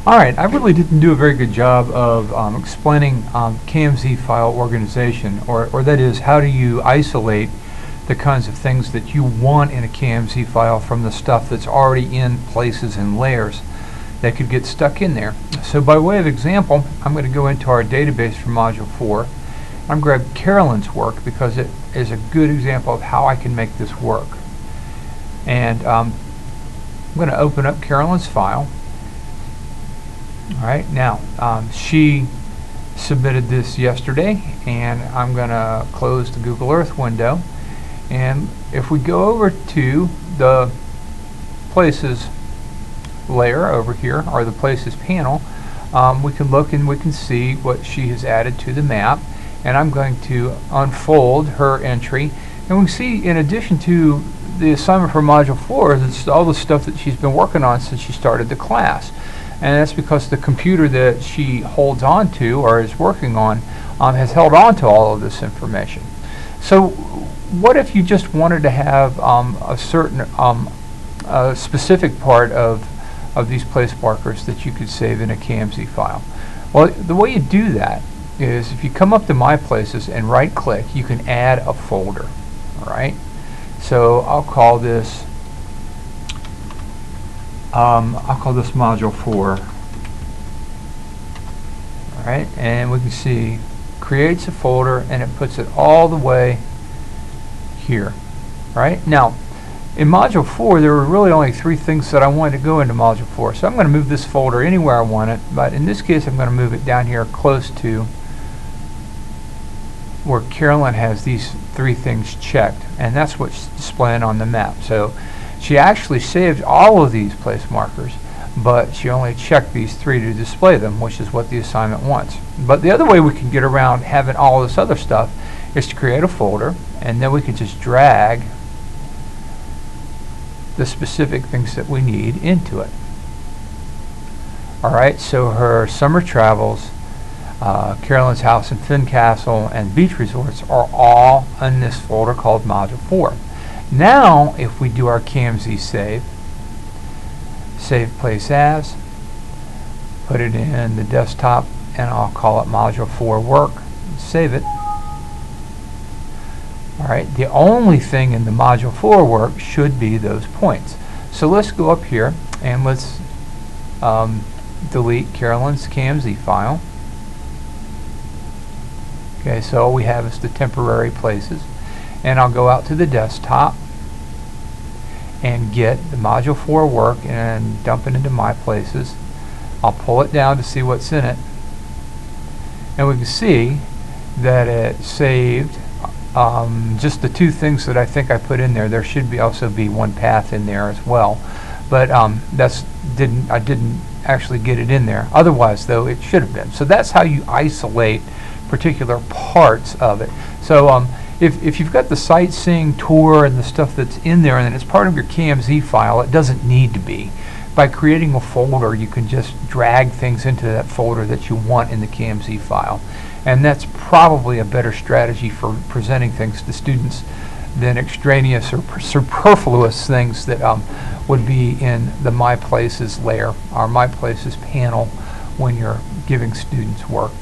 Alright, I really didn't do a very good job of explaining KMZ file organization, or that is, how do you isolate the kinds of things that you want in a KMZ file from the stuff that's already in places and layers that could get stuck in there. So by way of example, I'm going to go into our database for Module 4. I'm going to grab Carolyn's work because it is a good example of how I can make this work. And I'm going to open up Carolyn's file. Alright, now she submitted this yesterday, and I'm going to close the Google Earth window. And if we go over to the Places layer over here, or the Places panel, we can look and we can see what she has added to the map. And I'm going to unfold her entry, and we can see, in addition to the assignment for Module 4, it's all the stuff that she's been working on since she started the class. And that's because the computer that she holds on to or is working on has held on to all of this information. So what if you just wanted to have a certain specific part of these place markers that you could save in a KMZ file? Well, the way you do that is, if you come up to My Places and right click, you can add a folder. Alright, so I'll call this Module 4. Alright, and we can see creates a folder, and it puts it all the way here. Right, now in Module 4 there were really only 3 things that I wanted to go into Module 4, so I'm going to move this folder anywhere I want it, but in this case I'm going to move it down here close to where Carolyn has these 3 things checked, and that's what's displaying on the map. So she actually saved all of these place markers, but she only checked these 3 to display them, which is what the assignment wants. But the other way we can get around having all this other stuff is to create a folder, and then we can just drag the specific things that we need into it. Alright, so her summer travels, Carolyn's house in Fincastle, and beach resorts are all in this folder called Module 4. Now, if we do our KMZ save place as, put it in the desktop, and I'll call it Module 4 work, save it. Alright, the only thing in the Module 4 work should be those points. So let's go up here and let's delete Carolyn's KMZ file. Okay, so all we have is the temporary places. And I'll go out to the desktop and get the Module 4 work and dump it into My Places. I'll pull it down to see what's in it, and we can see that it saved just the 2 things that I think I put in there. There should be also be 1 path in there as well, but I didn't actually get it in there. Otherwise, though, it should have been. So that's how you isolate particular parts of it. So if you've got the sightseeing tour and the stuff that's in there and it's part of your KMZ file, it doesn't need to be. By creating a folder, you can just drag things into that folder that you want in the KMZ file. And that's probably a better strategy for presenting things to students than extraneous or superfluous things that would be in the My Places layer, or My Places panel, when you're giving students work.